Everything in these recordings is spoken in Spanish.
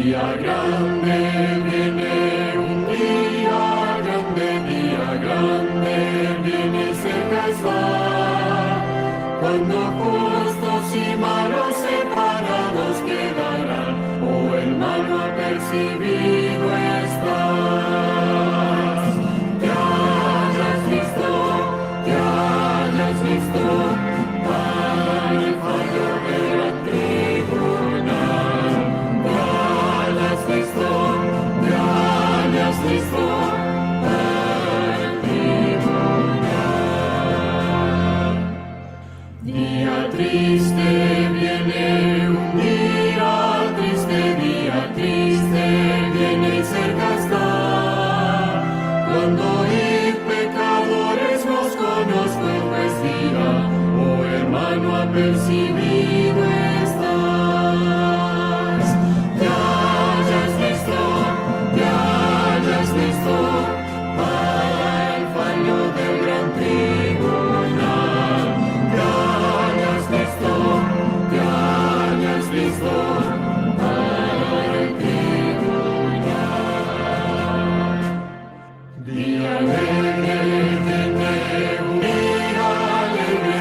Día grande viene, un día grande viene, cerca está, cuando justos y malos separados quedarán, oh hermano apercibido estás. Te hayas visto, para el fallo del gran tribunal. Te hayas visto, para el tribunal. Día triste viene, un día triste viene y cerca está, cuando y pecadores los conozco, pues dirá, oh hermano apercibido estás. Te hayas visto, para el fallo del gran tribunal. Te hayas visto, para el tribunal. Día alegre viene, un día alegre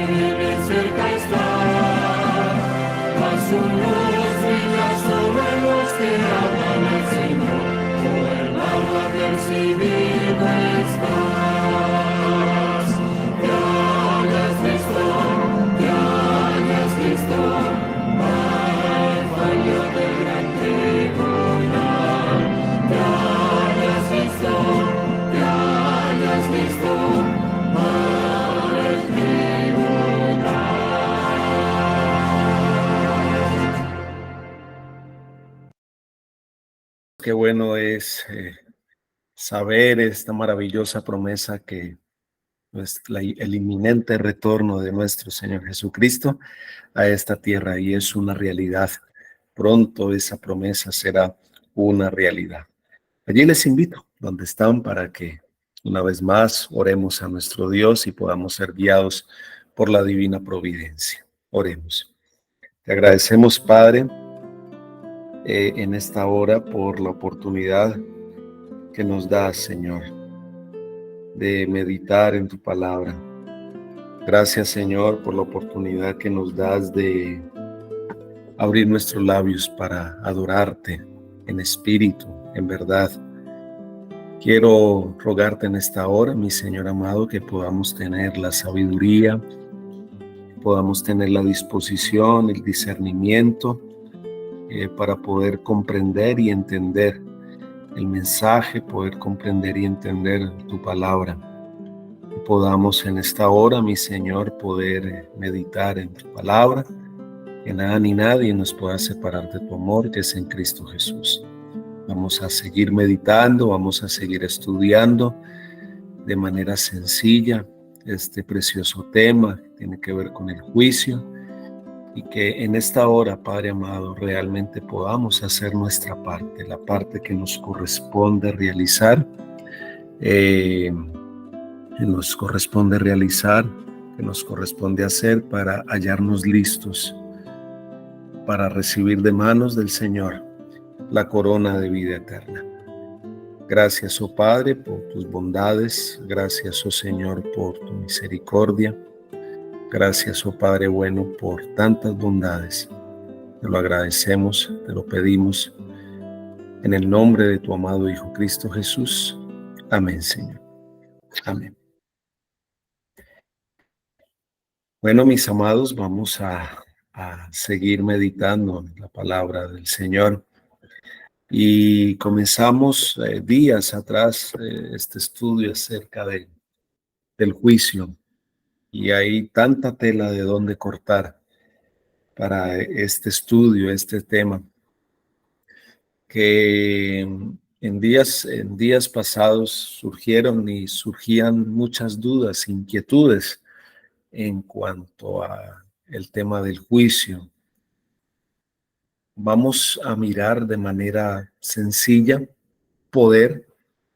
viene, cerca está, mas su luz brilla sobre los que aman al Señor, oh hermano apercibido estás. Te hayas visto, para el fallo del gran tribunal. Te hayas visto, para el tribunal. Qué bueno es saber esta maravillosa promesa que el inminente retorno de nuestro Señor Jesucristo a esta tierra, y es una realidad. Pronto esa promesa será una realidad. Allí les invito, donde están, para que una vez más oremos a nuestro Dios y podamos ser guiados por la divina providencia. Oremos. Te agradecemos, Padre, en esta hora por la oportunidad que nos das, Señor, de meditar en tu palabra. Gracias, Señor, por la oportunidad que nos das de abrir nuestros labios para adorarte en espíritu, en verdad. Quiero rogarte en esta hora, mi Señor amado, que podamos tener la sabiduría, podamos tener la disposición, el discernimiento para poder comprender y entender el mensaje, poder comprender y entender tu palabra. Que podamos en esta hora, mi Señor, poder meditar en tu palabra, que nada ni nadie nos pueda separar de tu amor que es en Cristo Jesús. Vamos a seguir meditando, vamos a seguir estudiando de manera sencilla este precioso tema que tiene que ver con el juicio, y que en esta hora, Padre amado, realmente podamos hacer nuestra parte, la parte que nos corresponde realizar, que nos corresponde hacer para hallarnos listos para recibir de manos del Señor la corona de vida eterna. Gracias, oh Padre, por tus bondades. Gracias, oh Señor, por tu misericordia. Gracias, oh Padre bueno, por tantas bondades. Te lo agradecemos, te lo pedimos, en el nombre de tu amado Hijo Cristo Jesús. Amén, Señor. Amén. Bueno, mis amados, vamos a seguir meditando en la palabra del Señor. Y comenzamos días atrás este estudio acerca del juicio. Y hay tanta tela de dónde cortar para este estudio, este tema, que en días pasados surgían muchas dudas, inquietudes en cuanto a el tema del juicio. Vamos a mirar de manera sencilla,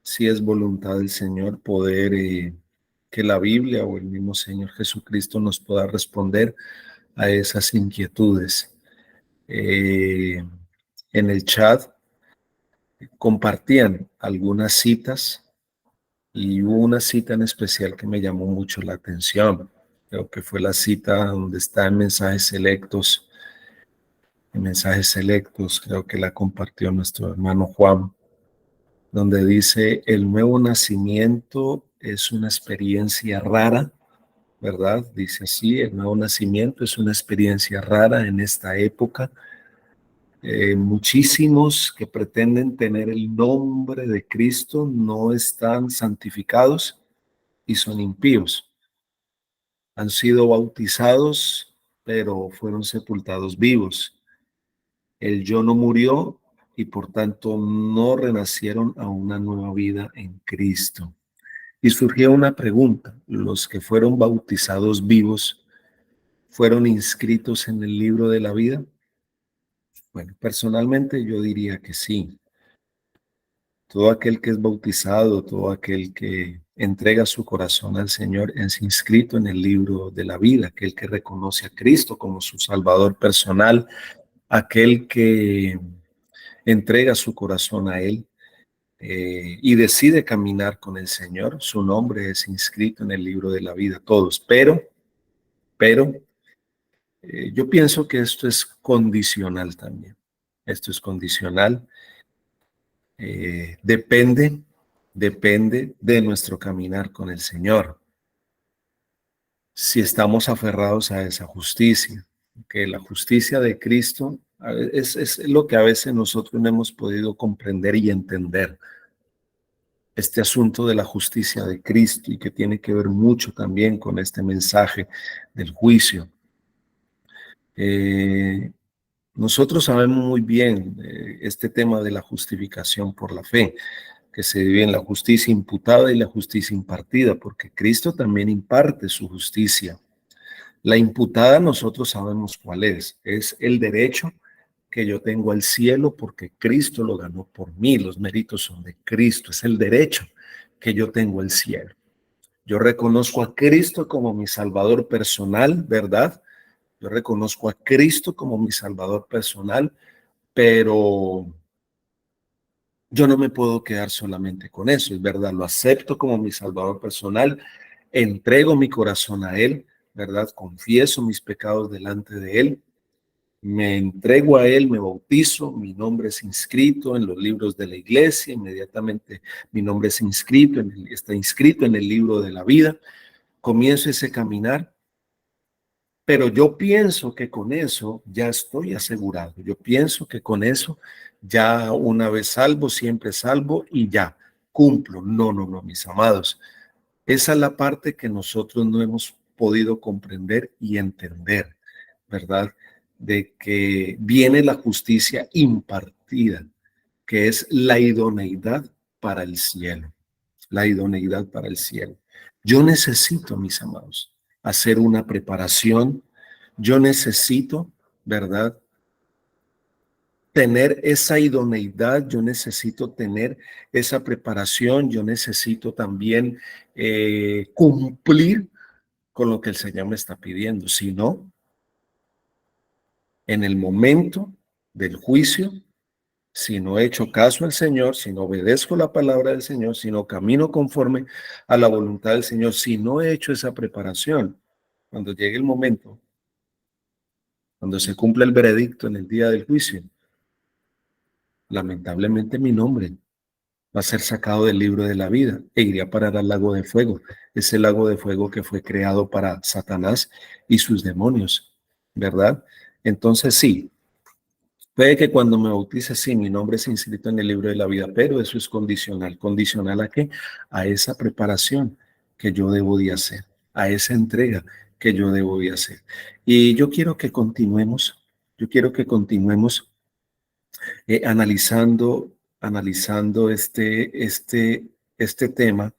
si es voluntad del Señor, que la Biblia o el mismo Señor Jesucristo nos pueda responder a esas inquietudes. eh, en el chat compartían algunas citas y hubo una cita en especial que me llamó mucho la atención. Creo que fue la cita donde está en mensajes selectos, creo que la compartió nuestro hermano Juan, donde dice: el nuevo nacimiento es una experiencia rara, ¿verdad? Dice así: el nuevo nacimiento es una experiencia rara en esta época. Muchísimos que pretenden tener el nombre de Cristo no están santificados y son impíos. Han sido bautizados, pero fueron sepultados vivos. El yo no murió y por tanto no renacieron a una nueva vida en Cristo. Y surgió una pregunta: ¿los que fueron bautizados vivos fueron inscritos en el libro de la vida? Bueno, personalmente yo diría que sí. Todo aquel que es bautizado, todo aquel que entrega su corazón al Señor es inscrito en el libro de la vida. Aquel que reconoce a Cristo como su Salvador personal, aquel que entrega su corazón a Él y decide caminar con el Señor, su nombre es inscrito en el libro de la vida, todos. Pero yo pienso que esto es condicional también. Esto es condicional. Depende de nuestro caminar con el Señor. Si estamos aferrados a esa justicia, que la justicia de Cristo es lo que a veces nosotros no hemos podido comprender y entender. Este asunto de la justicia de Cristo, y que tiene que ver mucho también con este mensaje del juicio. Nosotros sabemos muy bien este tema de la justificación por la fe, que se divide en la justicia imputada y la justicia impartida, porque Cristo también imparte su justicia. La imputada nosotros sabemos cuál es el derecho que yo tengo al cielo porque Cristo lo ganó por mí, los méritos son de Cristo, es el derecho que yo tengo al cielo. Yo reconozco a Cristo como mi Salvador personal, ¿verdad? Yo reconozco a Cristo como mi Salvador personal, pero yo no me puedo quedar solamente con eso, es verdad, lo acepto como mi Salvador personal, entrego mi corazón a Él, ¿verdad? Confieso mis pecados delante de Él, me entrego a Él, me bautizo, mi nombre es inscrito en los libros de la iglesia, inmediatamente mi nombre es inscrito, está inscrito en el libro de la vida, comienzo ese caminar. Pero yo pienso que con eso ya estoy asegurado. Yo pienso que con eso ya una vez salvo, siempre salvo y ya cumplo. No, no, no, mis amados. Esa es la parte que nosotros no hemos podido comprender y entender, ¿verdad? De que viene la justicia impartida, que es la idoneidad para el cielo. La idoneidad para el cielo. Yo necesito, mis amados, hacer una preparación. Yo necesito, ¿verdad? Tener esa idoneidad, yo necesito tener esa preparación, yo necesito también cumplir con lo que el Señor me está pidiendo. Si no, en el momento del juicio, si no he hecho caso al Señor, si no obedezco la palabra del Señor, si no camino conforme a la voluntad del Señor, si no he hecho esa preparación, cuando llegue el momento, cuando se cumpla el veredicto en el día del juicio, lamentablemente mi nombre va a ser sacado del libro de la vida e iré a parar al lago de fuego, ese lago de fuego que fue creado para Satanás y sus demonios, ¿verdad? Entonces sí, puede que cuando me bautice, sí, mi nombre es inscrito en el libro de la vida, pero eso es condicional. ¿Condicional a qué? A esa preparación que yo debo de hacer, a esa entrega que yo debo de hacer. Y yo quiero que continuemos analizando este tema,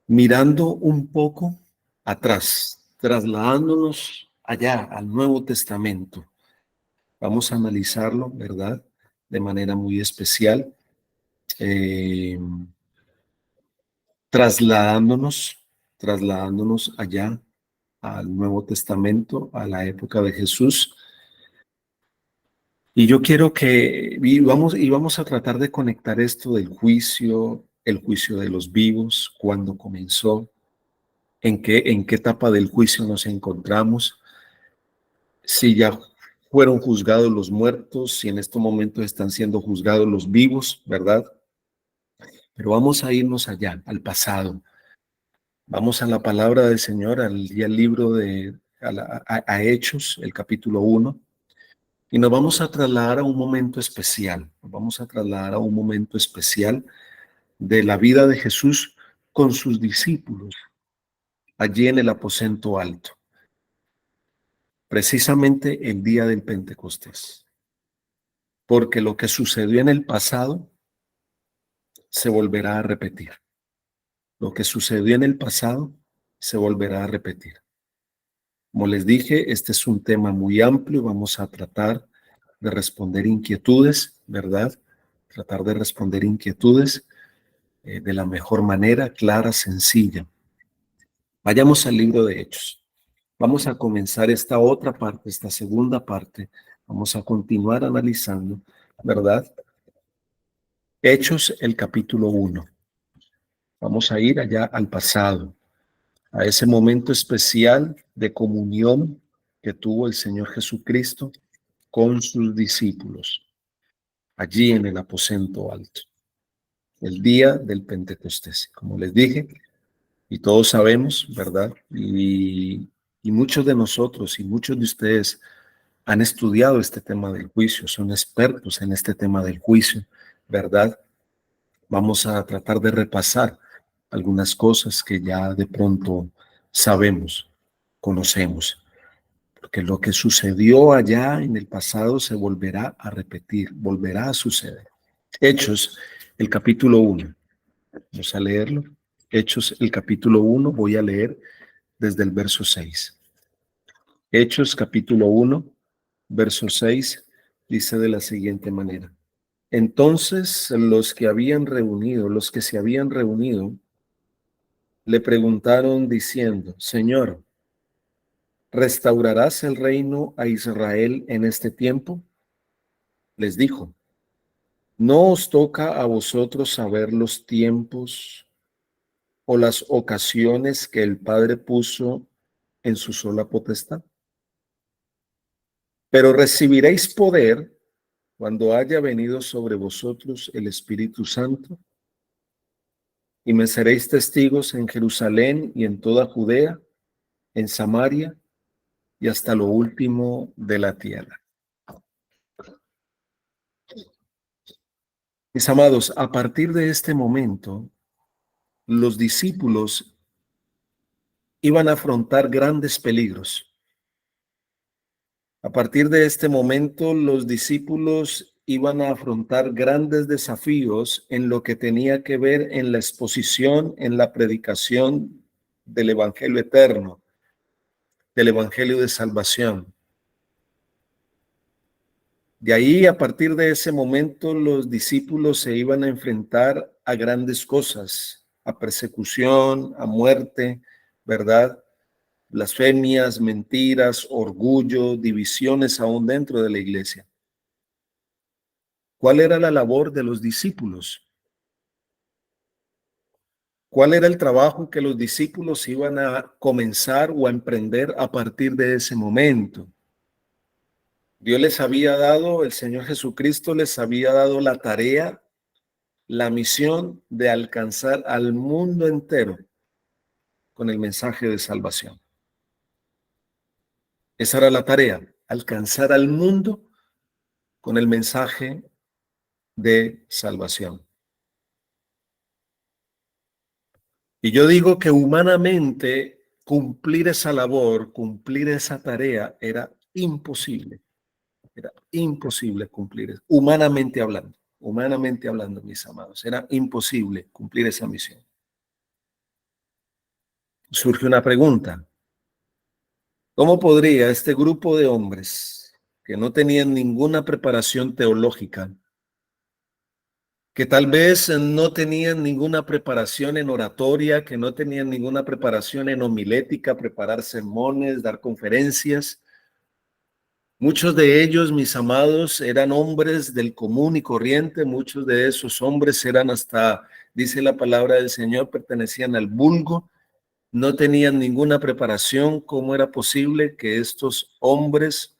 mirando un poco atrás, trasladándonos allá al Nuevo Testamento. Vamos a analizarlo, ¿verdad? De manera muy especial, eh, trasladándonos, trasladándonos allá al Nuevo Testamento, a la época de Jesús, Y yo quiero y vamos a tratar de conectar esto del juicio, el juicio de los vivos, cuándo comenzó, en qué etapa del juicio nos encontramos, si ya fueron juzgados los muertos, si en estos momentos están siendo juzgados los vivos, ¿verdad? Pero vamos a irnos allá, al pasado. Vamos a la palabra del Señor, y al libro a Hechos, el capítulo 1, y nos vamos a trasladar a un momento especial. Nos vamos a trasladar a un momento especial de la vida de Jesús con sus discípulos, allí en el aposento alto, precisamente el día del Pentecostés. Porque lo que sucedió en el pasado se volverá a repetir. Lo que sucedió en el pasado se volverá a repetir. Como les dije, este es un tema muy amplio. Vamos a tratar de responder inquietudes, ¿verdad? Tratar de responder inquietudes de la mejor manera, clara, sencilla. Vayamos al libro de Hechos. Vamos a comenzar esta otra parte, esta segunda parte. Vamos a continuar analizando, ¿verdad? Hechos, el capítulo 1. Vamos a ir allá al pasado, a ese momento especial de comunión que tuvo el Señor Jesucristo con sus discípulos, allí en el aposento alto, el día del Pentecostés, como les dije, y todos sabemos, ¿verdad? Y muchos de nosotros y muchos de ustedes han estudiado este tema del juicio, son expertos en este tema del juicio, ¿verdad? Vamos a tratar de repasar algunas cosas que ya de pronto sabemos, conocemos, porque lo que sucedió allá en el pasado se volverá a repetir, volverá a suceder. Hechos, el capítulo 1. Vamos a leerlo. Hechos, el capítulo 1, voy a leer desde el verso 6. Hechos, capítulo 1, verso 6, dice de la siguiente manera. Entonces los que se habían reunido, le preguntaron diciendo, Señor, ¿restaurarás el reino a Israel en este tiempo? Les dijo, ¿no os toca a vosotros saber los tiempos o las ocasiones que el Padre puso en su sola potestad? Pero recibiréis poder cuando haya venido sobre vosotros el Espíritu Santo, y me seréis testigos en Jerusalén y en toda Judea, en Samaria y hasta lo último de la tierra. Mis amados, a partir de este momento, los discípulos iban a afrontar grandes peligros. A partir de este momento, los discípulos iban a afrontar grandes desafíos en lo que tenía que ver en la exposición, en la predicación del Evangelio eterno, del Evangelio de salvación. De ahí, a partir de ese momento, los discípulos se iban a enfrentar a grandes cosas, a persecución, a muerte, ¿verdad? Blasfemias, mentiras, orgullo, divisiones aún dentro de la iglesia. ¿Cuál era la labor de los discípulos? ¿Cuál era el trabajo que los discípulos iban a comenzar o a emprender a partir de ese momento? Dios les había dado, el Señor Jesucristo les había dado la tarea, la misión de alcanzar al mundo entero con el mensaje de salvación. Esa era la tarea, alcanzar al mundo con el mensaje de salvación. Y yo digo que humanamente cumplir esa labor, cumplir esa tarea era imposible. Era imposible cumplir, humanamente hablando, mis amados, era imposible cumplir esa misión. Surge una pregunta. ¿Cómo podría este grupo de hombres que no tenían ninguna preparación teológica, que tal vez no tenían ninguna preparación en oratoria, que no tenían ninguna preparación en homilética, preparar sermones, dar conferencias, Muchos de ellos, mis amados, eran hombres del común y corriente. Muchos de esos hombres eran hasta, dice la palabra del Señor, pertenecían al vulgo. No tenían ninguna preparación. ¿Cómo era posible que estos hombres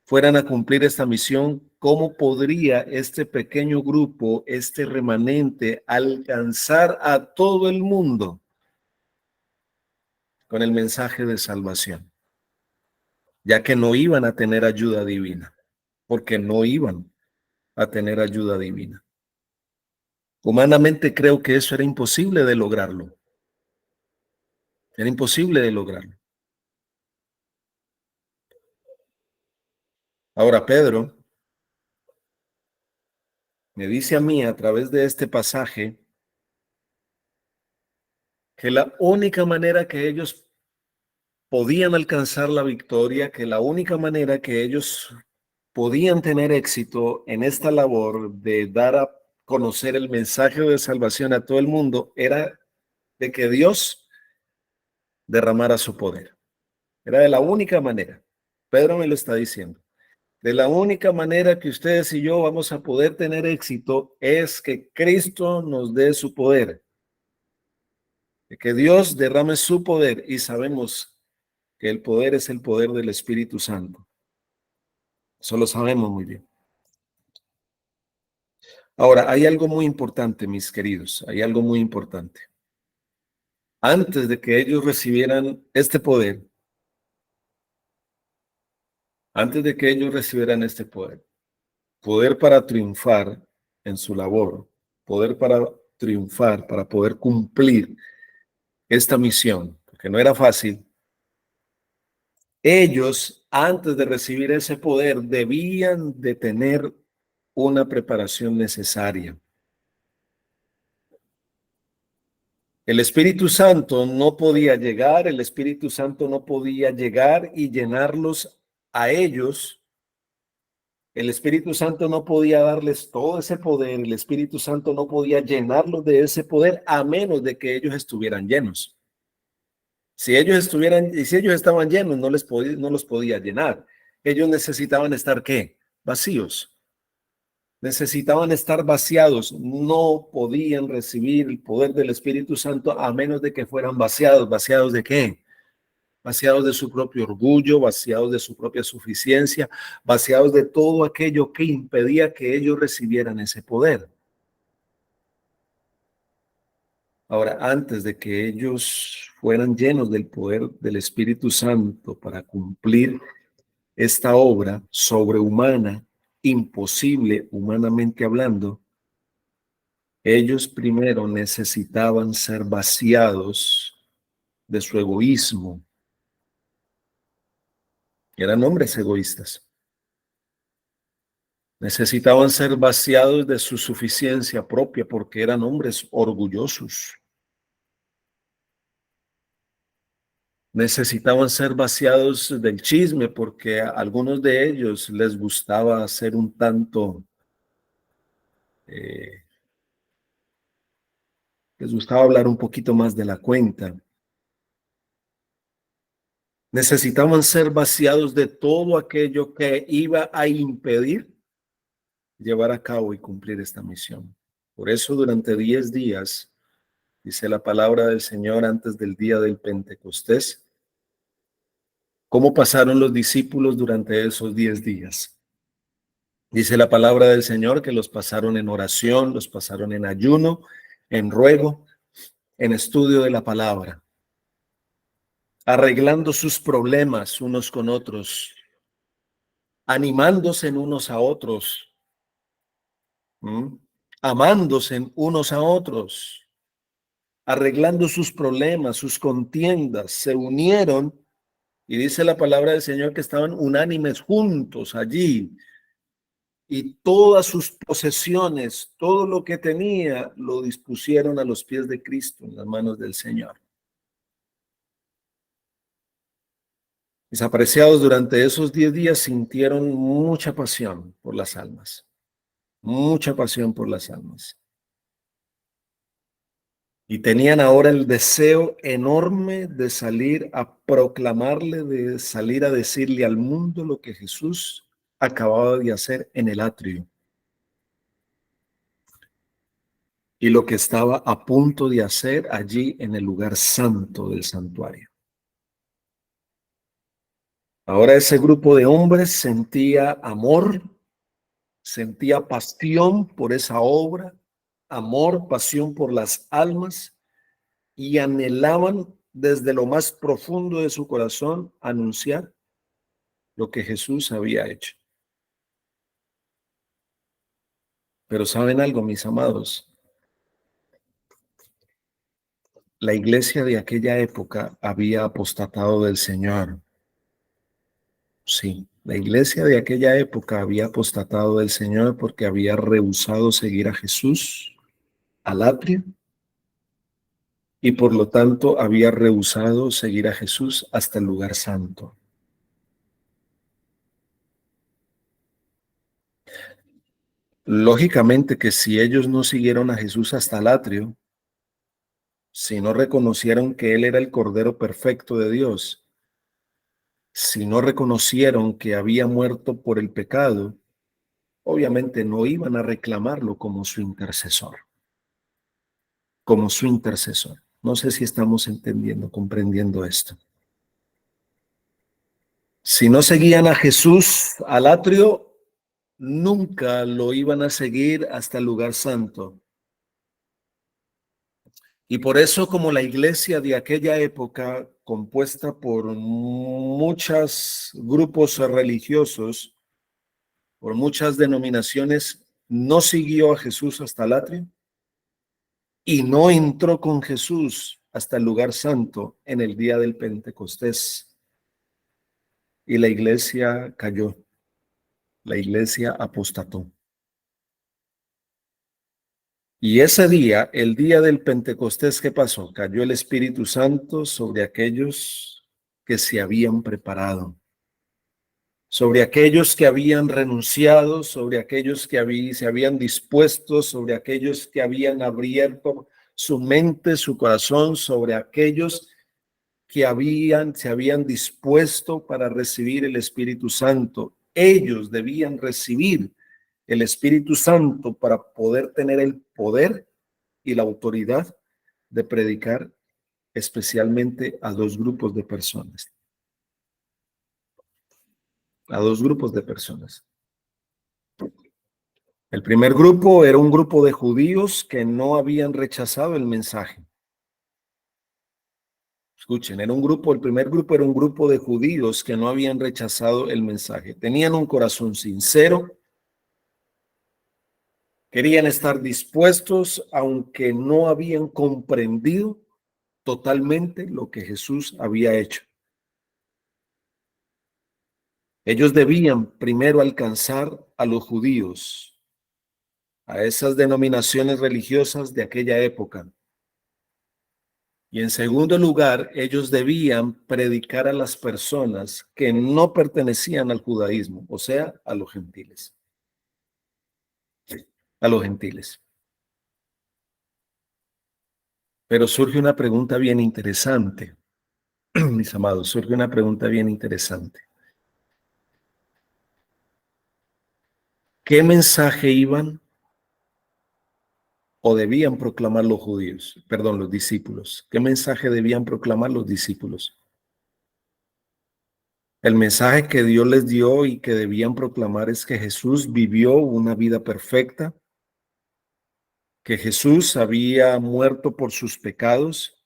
fueran a cumplir esta misión? ¿Cómo podría este pequeño grupo, este remanente, alcanzar a todo el mundo con el mensaje de salvación? Ya que no iban a tener ayuda divina, porque no iban a tener ayuda divina. Humanamente creo que eso era imposible de lograrlo. Era imposible de lograrlo. Ahora Pedro me dice a mí a través de este pasaje que la única manera que ellos podían alcanzar la victoria, que la única manera que ellos podían tener éxito en esta labor de dar a conocer el mensaje de salvación a todo el mundo era de que Dios derramara su poder. Era de la única manera. Pedro me lo está diciendo. De la única manera que ustedes y yo vamos a poder tener éxito es que Cristo nos dé su poder, de que Dios derrame su poder, y sabemos que el poder es el poder del Espíritu Santo. Eso lo sabemos muy bien. Ahora, hay algo muy importante, mis queridos, hay algo muy importante. Antes de que ellos recibieran este poder, antes de que ellos recibieran este poder, poder para triunfar en su labor, poder para triunfar, para poder cumplir esta misión, porque no era fácil, ellos, antes de recibir ese poder, debían de tener una preparación necesaria. El Espíritu Santo no podía llegar, el Espíritu Santo no podía llegar y llenarlos a ellos. El Espíritu Santo no podía darles todo ese poder, el Espíritu Santo no podía llenarlos de ese poder a menos de que ellos estuvieran llenos. Si ellos estaban llenos, no los podía llenar. Ellos necesitaban estar, ¿qué? Vacíos. Necesitaban estar vaciados. No podían recibir el poder del Espíritu Santo a menos de que fueran vaciados. ¿Vaciados de qué? Vaciados de su propio orgullo, vaciados de su propia suficiencia, vaciados de todo aquello que impedía que ellos recibieran ese poder. Ahora, antes de que ellos fueran llenos del poder del Espíritu Santo para cumplir esta obra sobrehumana, imposible humanamente hablando, ellos primero necesitaban ser vaciados de su egoísmo. Eran hombres egoístas. Necesitaban ser vaciados de su suficiencia propia porque eran hombres orgullosos. Necesitaban ser vaciados del chisme porque a algunos de ellos les gustaba ser un tanto, les gustaba hablar un poquito más de la cuenta. Necesitaban ser vaciados de todo aquello que iba a impedir llevar a cabo y cumplir esta misión. Por eso durante 10 días, dice la palabra del Señor antes del día del Pentecostés, ¿cómo pasaron los discípulos durante esos 10 días? Dice la palabra del Señor que los pasaron en oración, los pasaron en ayuno, en ruego, en estudio de la palabra, arreglando sus problemas unos con otros, animándose en unos a otros, amándose unos a otros, arreglando sus problemas, sus contiendas, se unieron y dice la palabra del Señor que estaban unánimes juntos allí y todas sus posesiones, todo lo que tenía, lo dispusieron a los pies de Cristo en las manos del Señor. Mis apreciados, durante esos 10 días sintieron mucha pasión por las almas, mucha pasión por las almas. Y tenían ahora el deseo enorme de salir a proclamarle, de salir a decirle al mundo lo que Jesús acababa de hacer en el atrio y lo que estaba a punto de hacer allí en el lugar santo del santuario. Ahora ese grupo de hombres sentía amor, sentía pasión por esa obra, amor, pasión por las almas, y anhelaban desde lo más profundo de su corazón anunciar lo que Jesús había hecho. Pero ¿saben algo, mis amados? La iglesia de aquella época había apostatado del Señor. Sí, la iglesia de aquella época había apostatado del Señor porque había rehusado seguir a Jesús al atrio y por lo tanto había rehusado seguir a Jesús hasta el lugar santo. Lógicamente que si ellos no siguieron a Jesús hasta el atrio, si no reconocieron que Él era el Cordero Perfecto de Dios, si no reconocieron que había muerto por el pecado, obviamente no iban a reclamarlo como su intercesor, como su intercesor. No sé si estamos entendiendo, comprendiendo esto. Si no seguían a Jesús al atrio, nunca lo iban a seguir hasta el lugar santo. Y por eso, como la iglesia de aquella época, compuesta por muchos grupos religiosos, por muchas denominaciones, no siguió a Jesús hasta el atrio y no entró con Jesús hasta el lugar santo en el día del Pentecostés. Y la iglesia cayó, la iglesia apostató. Y ese día, el día del Pentecostés, ¿qué pasó? Cayó el Espíritu Santo sobre aquellos que se habían preparado, sobre aquellos que habían renunciado, sobre aquellos que se habían dispuesto, sobre aquellos que habían abierto su mente, su corazón, sobre aquellos que se habían dispuesto para recibir el Espíritu Santo. Ellos debían recibir el Espíritu Santo para poder tener el poder y la autoridad de predicar especialmente a dos grupos de personas. A dos grupos de personas. El primer grupo era un grupo de judíos que no habían rechazado el mensaje. Escuchen, el primer grupo era un grupo de judíos que no habían rechazado el mensaje. Tenían un corazón sincero, querían estar dispuestos, aunque no habían comprendido totalmente lo que Jesús había hecho. Ellos debían primero alcanzar a los judíos, a esas denominaciones religiosas de aquella época. Y en segundo lugar, ellos debían predicar a las personas que no pertenecían al judaísmo, o sea, a los gentiles. A los gentiles. Pero surge una pregunta bien interesante, mis amados, surge una pregunta bien interesante. ¿Qué mensaje iban o debían proclamar los judíos? Perdón, los discípulos. ¿Qué mensaje debían proclamar los discípulos? El mensaje que Dios les dio y que debían proclamar es que Jesús vivió una vida perfecta, que Jesús había muerto por sus pecados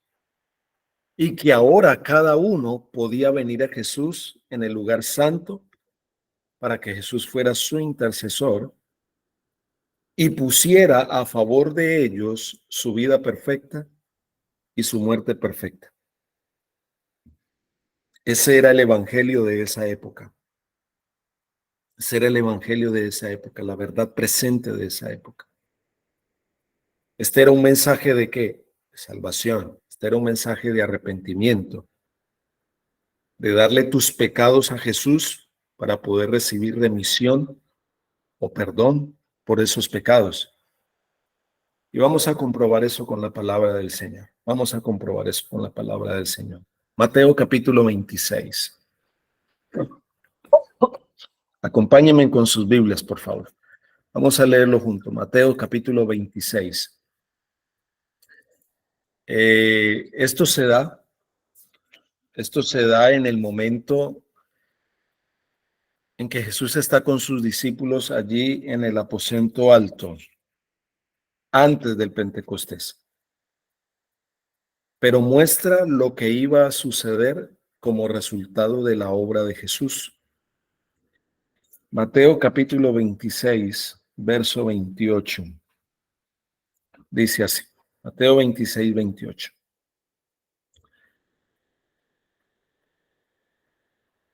y que ahora cada uno podía venir a Jesús en el lugar santo para que Jesús fuera su intercesor y pusiera a favor de ellos su vida perfecta y su muerte perfecta. Ese era el evangelio de esa época. Ese era el evangelio de esa época, la verdad presente de esa época. Este era un mensaje de ¿qué? De salvación. Este era un mensaje de arrepentimiento, de darle tus pecados a Jesús para poder recibir remisión o perdón por esos pecados. Y vamos a comprobar eso con la palabra del Señor. Vamos a comprobar eso con la palabra del Señor. Mateo capítulo 26. Acompáñenme con sus Biblias, por favor. Vamos a leerlo junto. Mateo capítulo 26. Esto se da en el momento en que Jesús está con sus discípulos allí en el aposento alto, antes del Pentecostés. Pero muestra lo que iba a suceder como resultado de la obra de Jesús. Mateo capítulo 26, verso 28. Dice así, Mateo 26, 28.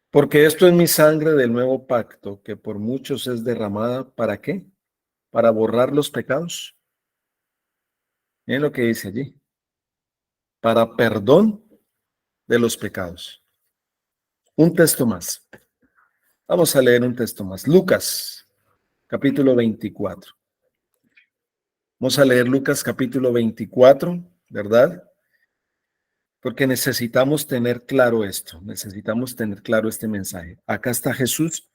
Porque esto es mi sangre del nuevo pacto, que por muchos es derramada, ¿para qué? Para borrar los pecados. Miren lo que dice allí. Para perdón de los pecados. Un texto más. Vamos a leer un texto más. Lucas, capítulo 24. Vamos a leer Lucas, capítulo 24, ¿verdad? Porque necesitamos tener claro esto. Necesitamos tener claro este mensaje. Acá está Jesús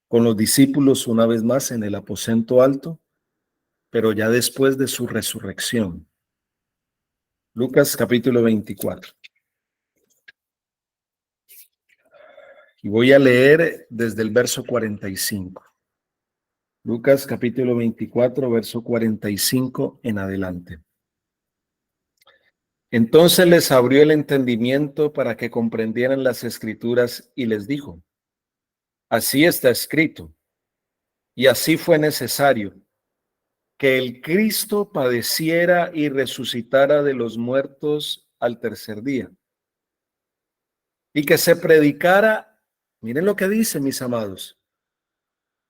con los discípulos una vez más en el aposento alto, pero ya después de su resurrección. Lucas, capítulo 24. Y voy a leer desde el verso 45. Lucas capítulo 24, verso 45 en adelante. Entonces les abrió el entendimiento para que comprendieran las escrituras y les dijo, así está escrito, y así fue necesario, que el Cristo padeciera y resucitara de los muertos al tercer día, y que se predicara, miren lo que dice, mis amados,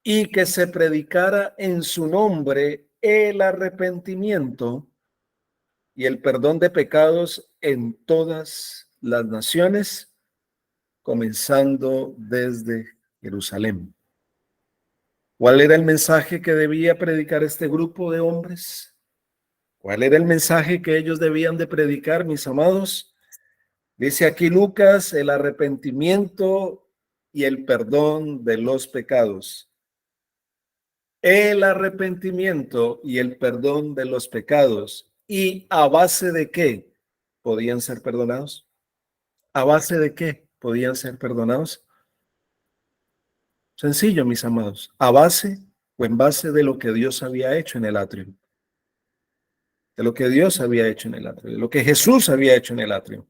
y que se predicara en su nombre el arrepentimiento y el perdón de pecados en todas las naciones, comenzando desde Jerusalén. ¿Cuál era el mensaje que debía predicar este grupo de hombres? ¿Cuál era el mensaje que ellos debían de predicar, mis amados? Dice aquí Lucas, el arrepentimiento y el perdón de los pecados. El arrepentimiento y el perdón de los pecados. ¿Y a base de qué podían ser perdonados? ¿A base de qué podían ser perdonados? Sencillo, mis amados. A base o en base de lo que Dios había hecho en el atrio. De lo que Dios había hecho en el atrio. De lo que Jesús había hecho en el atrio.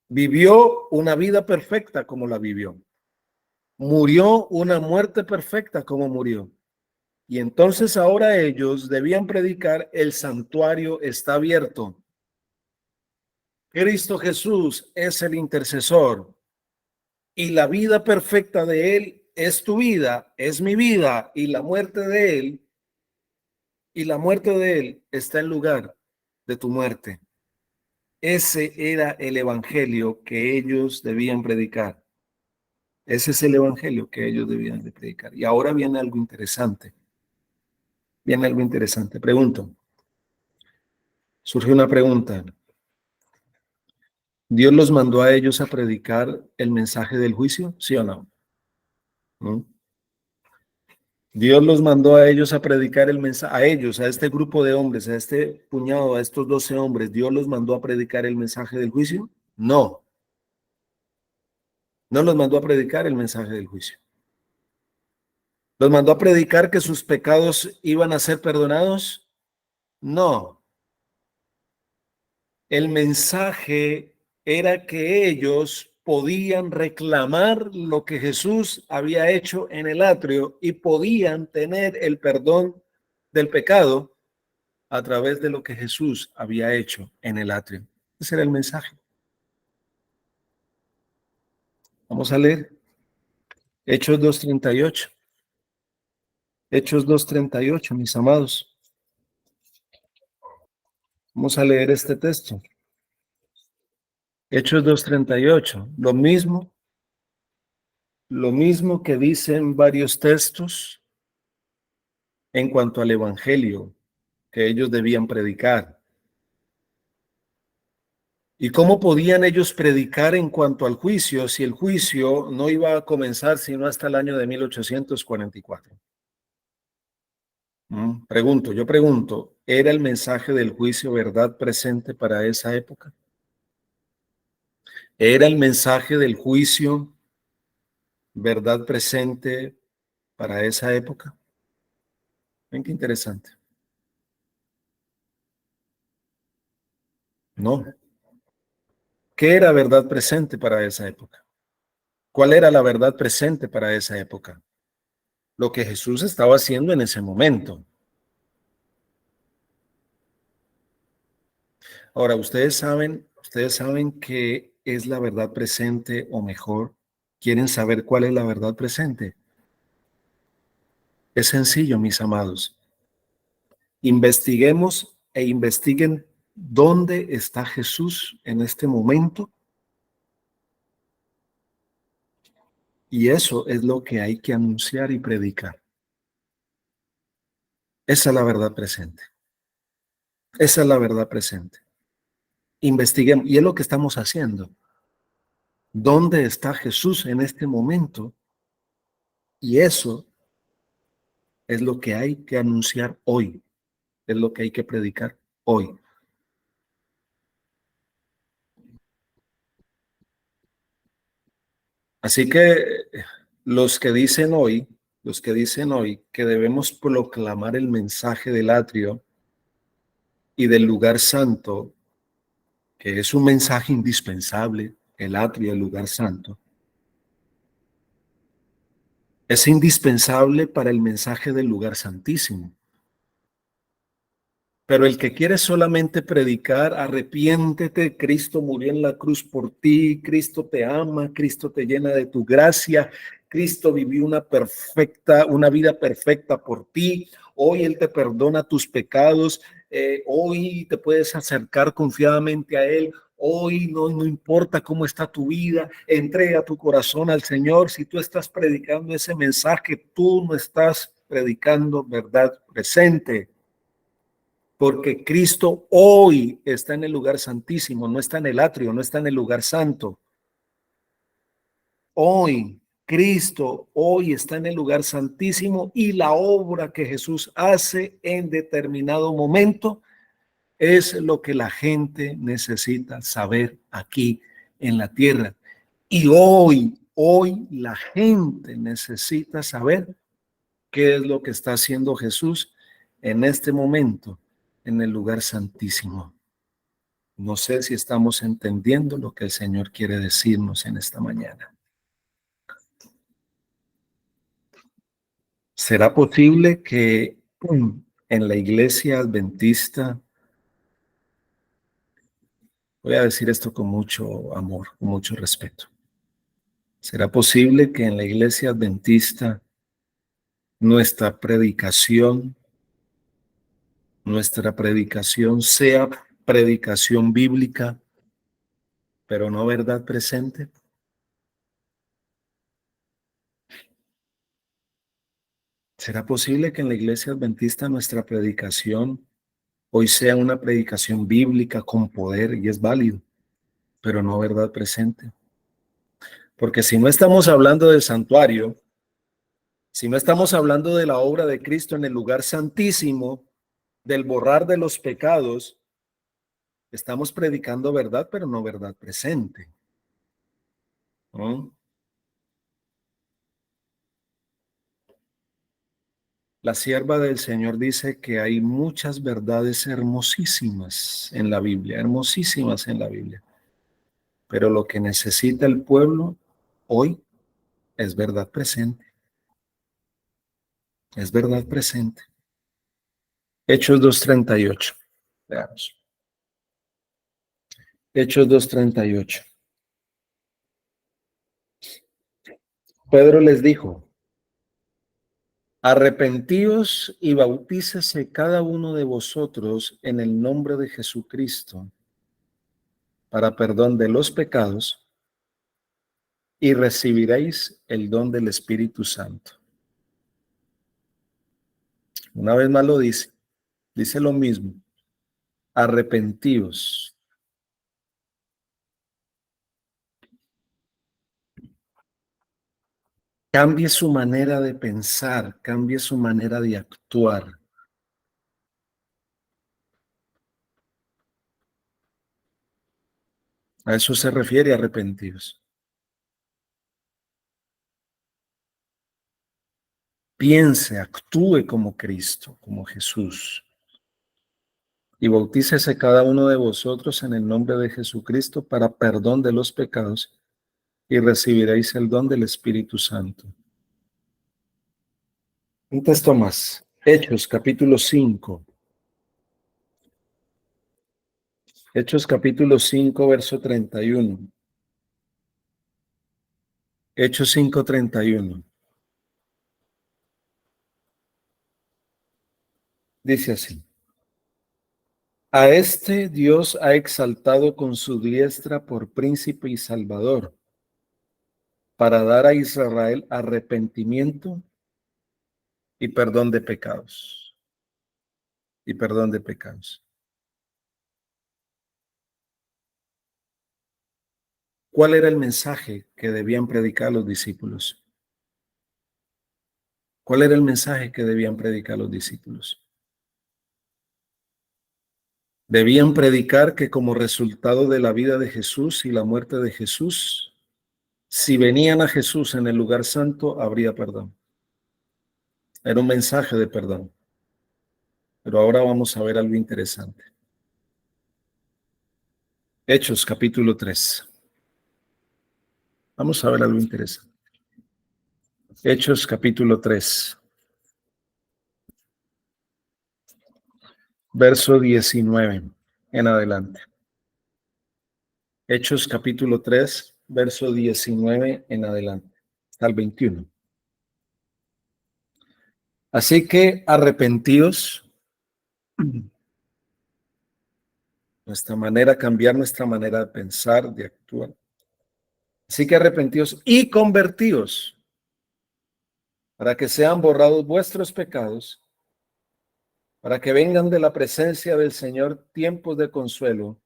Vivió una vida perfecta como la vivió. Murió una muerte perfecta como murió. Y entonces ahora ellos debían predicar: el santuario está abierto. Cristo Jesús es el intercesor. Y la vida perfecta de Él es tu vida, es mi vida. Y la muerte de Él está en lugar de tu muerte. Ese era el evangelio que ellos debían predicar. Ese es el evangelio que ellos debían de predicar. Y ahora viene algo interesante. Pregunto. Surge una pregunta. ¿Dios los mandó a ellos a predicar el mensaje del juicio? ¿Sí o no? ¿No? Dios los mandó a ellos a predicar el mensaje, a ellos, a este grupo de hombres, a este puñado, a estos 12 hombres. ¿Dios los mandó a predicar el mensaje del juicio? No. No los mandó a predicar el mensaje del juicio. ¿Los mandó a predicar que sus pecados iban a ser perdonados? No. El mensaje era que ellos podían reclamar lo que Jesús había hecho en el atrio y podían tener el perdón del pecado a través de lo que Jesús había hecho en el atrio. Ese era el mensaje. Vamos a leer Hechos 2:38. Hechos 2:38, mis amados. Vamos a leer este texto. Hechos 2:38. Lo mismo que dicen varios textos en cuanto al evangelio. que ellos debían predicar. ¿Y cómo podían ellos predicar en cuanto al juicio si el juicio no iba a comenzar sino hasta el año de 1844? Yo pregunto, ¿era el mensaje del juicio verdad presente para esa época? ¿Era el mensaje del juicio verdad presente para esa época? Ven qué interesante. No. ¿Qué era verdad presente para esa época? ¿Cuál era la verdad presente para esa época? Lo que Jesús estaba haciendo en ese momento. Ahora, ustedes saben qué es la verdad presente, o mejor, ¿quieren saber cuál es la verdad presente? Es sencillo, mis amados. Investiguemos e investiguen dónde está Jesús en este momento, y eso es lo que hay que anunciar y predicar. Esa es la verdad presente. Esa es la verdad presente. Investiguemos, y es lo que estamos haciendo. ¿Dónde está Jesús en este momento? Y eso es lo que hay que anunciar hoy, es lo que hay que predicar hoy. Así que los que dicen hoy que debemos proclamar el mensaje del atrio y del lugar santo, que es un mensaje indispensable, el atrio y el lugar santo, es indispensable para el mensaje del lugar santísimo. Pero el que quiere solamente predicar, arrepiéntete, Cristo murió en la cruz por ti, Cristo te ama, Cristo te llena de tu gracia, Cristo vivió una vida perfecta por ti, hoy Él te perdona tus pecados, hoy te puedes acercar confiadamente a Él, hoy no importa cómo está tu vida, entrega tu corazón al Señor. Si tú estás predicando ese mensaje, tú no estás predicando verdad presente. Porque Cristo hoy está en el lugar santísimo, no está en el atrio, no está en el lugar santo. Hoy, Cristo hoy está en el lugar santísimo, y la obra que Jesús hace en determinado momento es lo que la gente necesita saber aquí en la tierra. Y hoy la gente necesita saber qué es lo que está haciendo Jesús en este momento en el lugar santísimo. No sé si estamos entendiendo lo que el Señor quiere decirnos en esta mañana. ¿Será posible que en la iglesia adventista, voy a decir esto con mucho amor, con mucho respeto, será posible que en la iglesia adventista nuestra predicación sea predicación bíblica, pero no verdad presente? ¿Será posible que en la iglesia adventista nuestra predicación hoy sea una predicación bíblica con poder, y es válido, pero no verdad presente? Porque si no estamos hablando del santuario, si no estamos hablando de la obra de Cristo en el lugar santísimo, del borrar de los pecados, estamos predicando verdad, pero no verdad presente, ¿no? La sierva del Señor dice que hay muchas verdades hermosísimas en la Biblia, hermosísimas en la Biblia, pero lo que necesita el pueblo hoy es verdad presente, es verdad presente. Hechos 2:38. Veamos. Hechos 2:38. Pedro les dijo: arrepentíos y bautícese cada uno de vosotros en el nombre de Jesucristo para perdón de los pecados, y recibiréis el don del Espíritu Santo. Una vez más lo dice: Dice lo mismo. Arrepentíos. Cambie su manera de pensar, cambie su manera de actuar. A eso se refiere arrepentidos. Piense, actúe como Cristo, como Jesús. Y bautícese cada uno de vosotros en el nombre de Jesucristo para perdón de los pecados y recibiréis el don del Espíritu Santo. Un texto más. Hechos capítulo 5. Hechos capítulo 5, verso 31. Hechos 5:31. Dice así. A este Dios ha exaltado con su diestra por príncipe y salvador, para dar a Israel arrepentimiento y perdón de pecados. Y perdón de pecados. ¿Cuál era el mensaje que debían predicar los discípulos? ¿Cuál era el mensaje que debían predicar los discípulos? Debían predicar que como resultado de la vida de Jesús y la muerte de Jesús, si venían a Jesús en el lugar santo, habría perdón. Era un mensaje de perdón. Pero ahora vamos a ver algo interesante. Hechos capítulo 3. Vamos a ver algo interesante. Hechos capítulo 3. Verso 19 en adelante. Hechos capítulo 3, verso 19 en adelante, hasta el 21. Así que arrepentidos, cambiar nuestra manera de pensar, de actuar. Así que arrepentidos y convertidos, para que sean borrados vuestros pecados, para que vengan de la presencia del Señor tiempos de consuelo,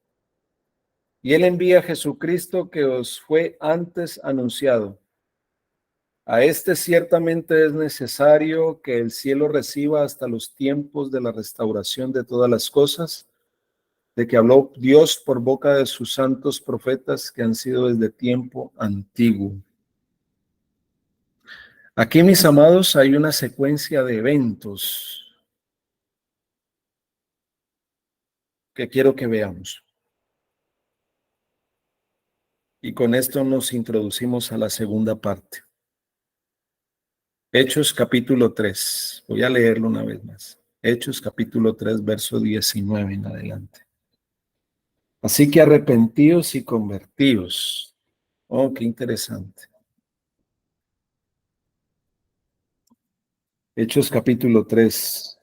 y Él envía a Jesucristo que os fue antes anunciado. A este ciertamente es necesario que el cielo reciba hasta los tiempos de la restauración de todas las cosas, de que habló Dios por boca de sus santos profetas que han sido desde tiempo antiguo. Aquí, mis amados, hay una secuencia de eventos que quiero que veamos. Y con esto nos introducimos a la segunda parte. Hechos capítulo 3. Voy a leerlo una vez más. Hechos capítulo 3, verso 19 en adelante. Así que arrepentíos y convertíos. Oh, qué interesante. Hechos capítulo 3,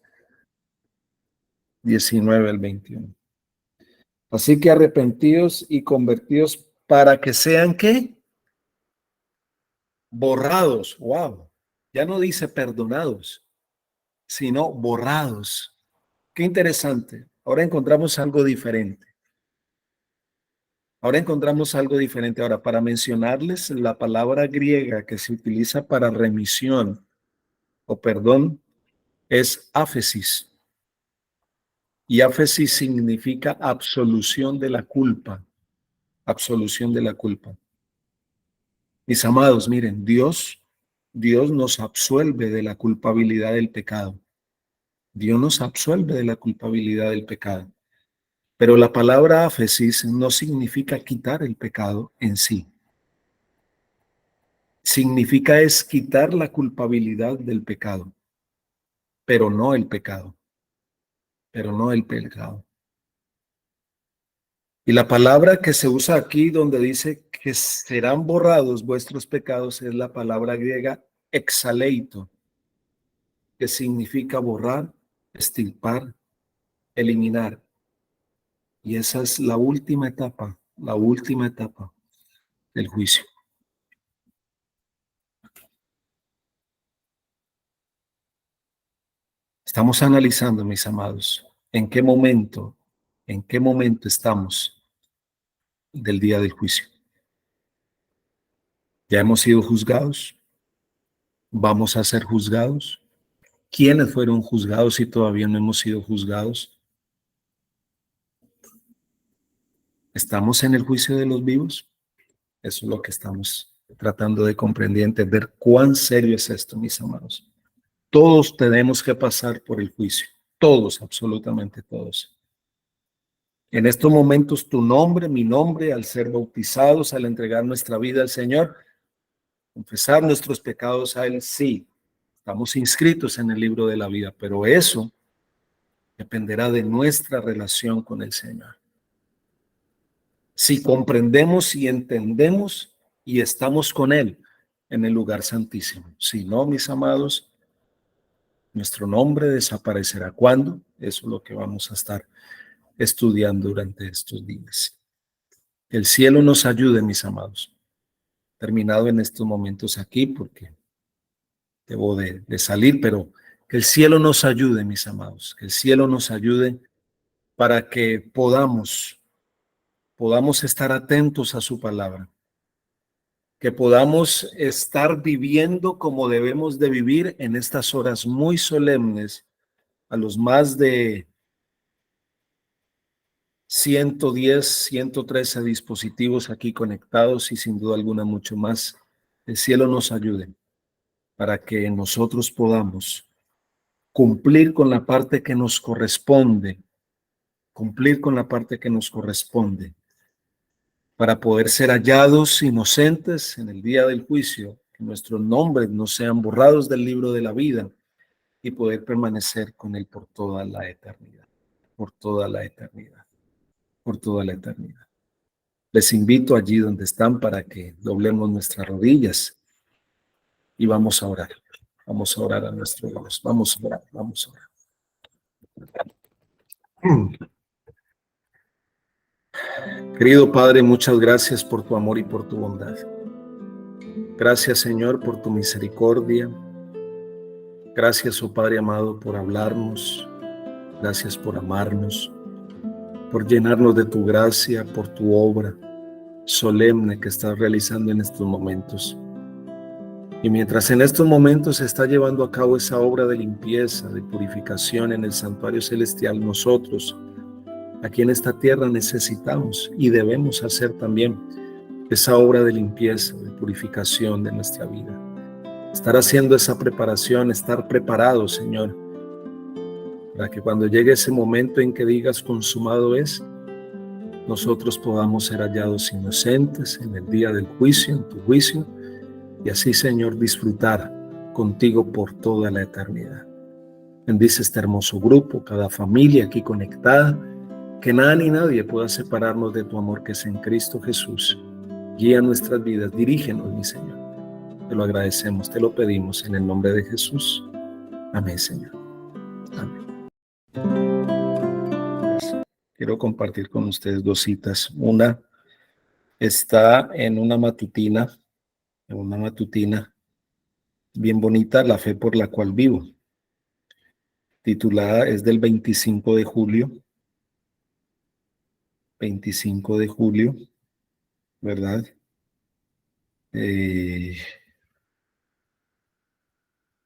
19 al 21. Así que arrepentíos y convertíos para que sean, ¿qué? Borrados. Wow. Ya no dice perdonados, sino borrados. Qué interesante. Ahora encontramos algo diferente. Ahora, para mencionarles la palabra griega que se utiliza para remisión o perdón es áfesis. Y áfesis significa absolución de la culpa. Absolución de la culpa. Mis amados, miren, Dios nos absuelve de la culpabilidad del pecado. Dios nos absuelve de la culpabilidad del pecado. Pero la palabra áfesis no significa quitar el pecado en sí. Significa es quitar la culpabilidad del pecado, pero no el pecado. Pero no el pecado. Y la palabra que se usa aquí donde dice que serán borrados vuestros pecados es la palabra griega exaleito, que significa borrar, extirpar, eliminar. Y esa es la última etapa del juicio. Estamos analizando, mis amados, ¿En qué momento estamos del día del juicio? ¿Ya hemos sido juzgados? ¿Vamos a ser juzgados? ¿Quiénes fueron juzgados y todavía no hemos sido juzgados? ¿Estamos en el juicio de los vivos? Eso es lo que estamos tratando de comprender y entender cuán serio es esto, mis amados. Todos tenemos que pasar por el juicio. Todos, absolutamente todos. En estos momentos, tu nombre, mi nombre, al ser bautizados, al entregar nuestra vida al Señor, confesar nuestros pecados a Él, sí, estamos inscritos en el libro de la vida, pero eso dependerá de nuestra relación con el Señor. Si comprendemos y entendemos y estamos con Él en el lugar santísimo. Si no, mis amados, nuestro nombre desaparecerá. ¿Cuándo? Eso es lo que vamos a estar estudiando durante estos días. Que el cielo nos ayude, mis amados. Terminado en estos momentos aquí porque debo de salir, pero que el cielo nos ayude, mis amados. Que el cielo nos ayude para que podamos estar atentos a su palabra, que podamos estar viviendo como debemos de vivir en estas horas muy solemnes, a los más de 110, 113 dispositivos aquí conectados y sin duda alguna mucho más. El cielo nos ayude para que nosotros podamos cumplir con la parte que nos corresponde, para poder ser hallados inocentes en el día del juicio, que nuestros nombres no sean borrados del libro de la vida y poder permanecer con Él por toda la eternidad, por toda la eternidad, por toda la eternidad. Les invito allí donde están para que doblemos nuestras rodillas y vamos a orar. Vamos a orar a nuestro Dios. Vamos a orar, vamos a orar. Querido Padre, muchas gracias por tu amor y por tu bondad. Gracias, Señor, por tu misericordia. Gracias, oh Padre amado, por hablarnos. Gracias por amarnos, por llenarnos de tu gracia, por tu obra solemne que estás realizando en estos momentos. Y mientras en estos momentos se está llevando a cabo esa obra de limpieza, de purificación en el santuario celestial, nosotros aquí en esta tierra necesitamos y debemos hacer también esa obra de limpieza, de purificación de nuestra vida. Estar haciendo esa preparación, estar preparados, Señor, para que cuando llegue ese momento en que digas consumado es, nosotros podamos ser hallados inocentes en el día del juicio, en tu juicio, y así, Señor, disfrutar contigo por toda la eternidad. Bendice este hermoso grupo, cada familia aquí conectada, que nada ni nadie pueda separarnos de tu amor que es en Cristo Jesús. Guía nuestras vidas, dirígenos, mi Señor. Te lo agradecemos, te lo pedimos en el nombre de Jesús. Amén, Señor. Amén. Quiero compartir con ustedes dos citas. Una está en una matutina bien bonita, La fe por la cual vivo. Titulada, es del 25 de julio. 25 de julio, ¿verdad?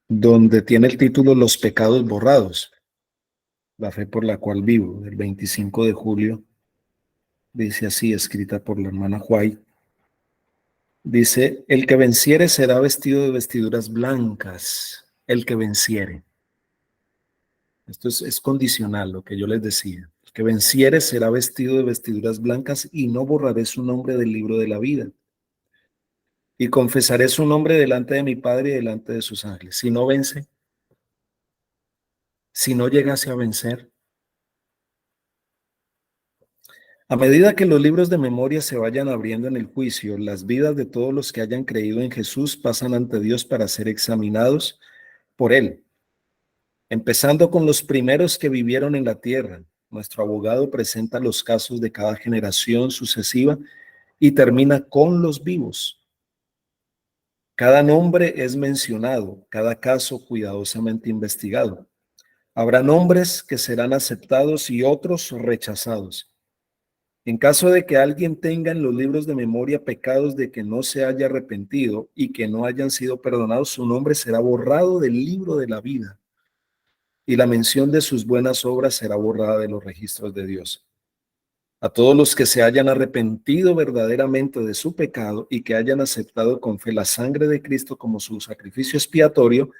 Donde tiene el título Los pecados borrados. La fe por la cual vivo, del 25 de julio. Dice así, escrita por la hermana White. Dice, el que venciere será vestido de vestiduras blancas. El que venciere. Esto es condicional, lo que yo les decía. El que venciere será vestido de vestiduras blancas y no borraré su nombre del libro de la vida. Y confesaré su nombre delante de mi Padre y delante de sus ángeles. Si no vence, si no llegase a vencer, a medida que los libros de memoria se vayan abriendo en el juicio, las vidas de todos los que hayan creído en Jesús pasan ante Dios para ser examinados por Él. Empezando con los primeros que vivieron en la tierra, nuestro abogado presenta los casos de cada generación sucesiva y termina con los vivos. Cada nombre es mencionado, cada caso cuidadosamente investigado. Habrá nombres que serán aceptados y otros rechazados. En caso de que alguien tenga en los libros de memoria pecados de que no se haya arrepentido y que no hayan sido perdonados, su nombre será borrado del libro de la vida y la mención de sus buenas obras será borrada de los registros de Dios. A todos los que se hayan arrepentido verdaderamente de su pecado y que hayan aceptado con fe la sangre de Cristo como su sacrificio expiatorio,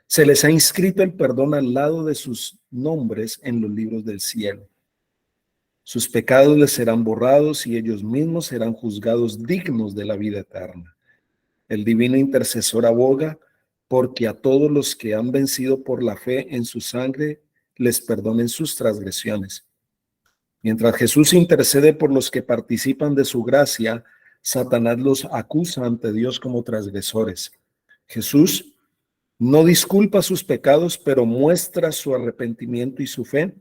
se les ha inscrito el perdón al lado de sus nombres en los libros del cielo. Sus pecados les serán borrados y ellos mismos serán juzgados dignos de la vida eterna. El divino intercesor aboga porque a todos los que han vencido por la fe en su sangre les perdonen sus transgresiones. Mientras Jesús intercede por los que participan de su gracia, Satanás los acusa ante Dios como transgresores. Jesús no disculpa sus pecados, pero muestra su arrepentimiento y su fe,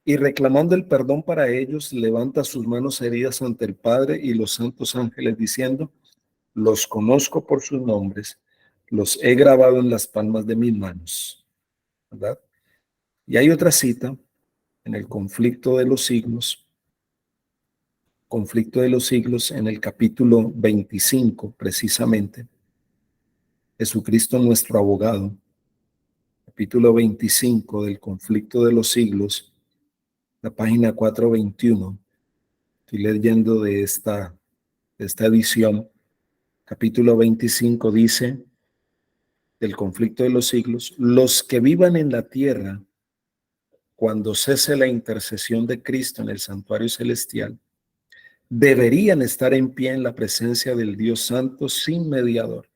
y reclamando el perdón para ellos, levanta sus manos heridas ante el Padre y los santos ángeles diciendo: los conozco por sus nombres, los he grabado en las palmas de mis manos. ¿Verdad? Y hay otra cita en el conflicto de los siglos en el capítulo 25, precisamente. Jesucristo nuestro abogado, capítulo 25 del conflicto de los siglos, la página 421. Estoy leyendo de esta edición. Capítulo 25 dice, del conflicto de los siglos: los que vivan en la tierra, cuando cese la intercesión de Cristo en el santuario celestial, deberían estar en pie en la presencia del Dios Santo sin mediador.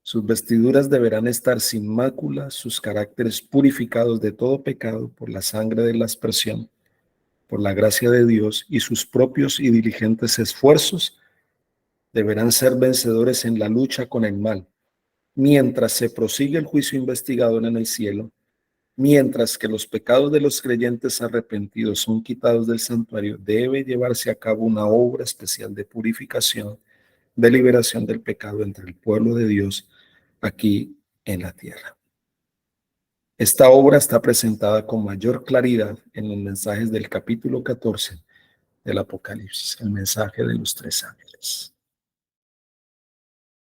Sus vestiduras deberán estar sin mácula, sus caracteres purificados de todo pecado por la sangre de la aspersión, por la gracia de Dios, y sus propios y diligentes esfuerzos deberán ser vencedores en la lucha con el mal, mientras se prosigue el juicio investigador en el cielo, mientras que los pecados de los creyentes arrepentidos son quitados del santuario. Debe llevarse a cabo una obra especial de purificación, de liberación del pecado entre el pueblo de Dios aquí en la tierra. Esta obra está presentada con mayor claridad en los mensajes del capítulo 14 del Apocalipsis, el mensaje de los 3 ángeles.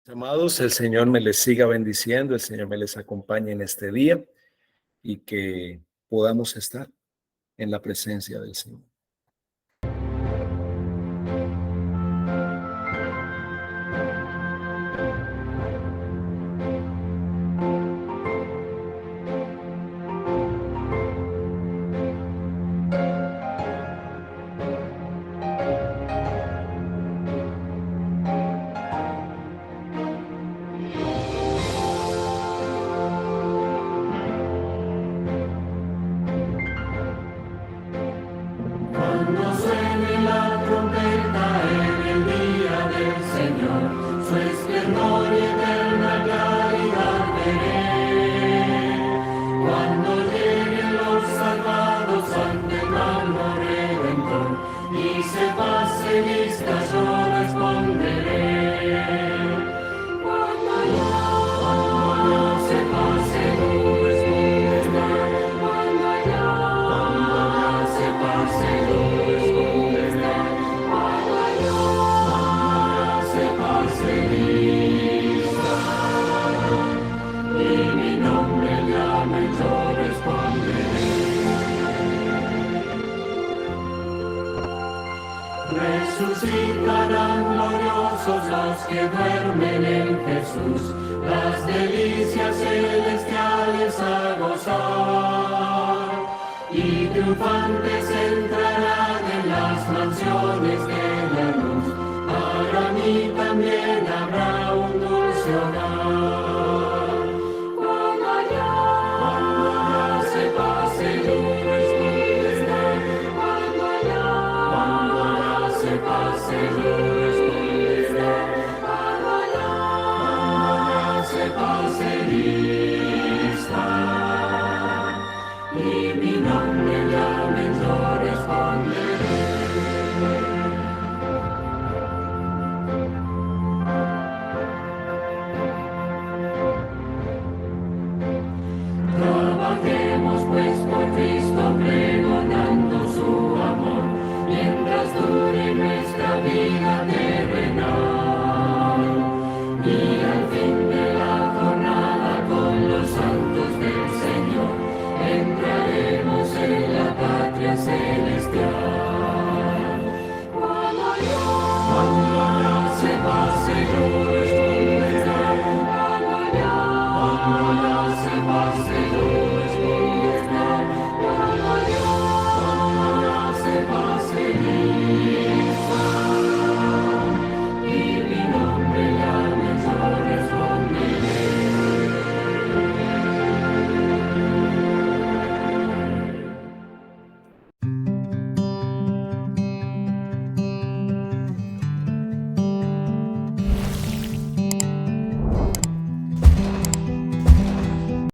Amados, el Señor me les siga bendiciendo, el Señor me les acompañe en este día y que podamos estar en la presencia del Señor. Cuando suene la trompeta en el día del Señor, su esplendor y eterna claridad veré. Cuando lleguen los salvados ante el magno Redentor y se pase lista, yo responderé. Cuando ya se pase, yo responderé. Cuando ya se pase, yo responderé. Cuando ya se pase lista y mi nombre llame, yo responderé. Resucitarán gloriosos los que duermen en Jesús, las delicias celestiales a gozar, y triunfantes entrarán en las mansiones de la luz. Para mí también habrá un dulce hogar. Cuando ya se pase, yo responderé. Cuando ya se pase, yo responderé. Cuando ya se pase lista y mi nombre llame, yo responderé. Bajemos pues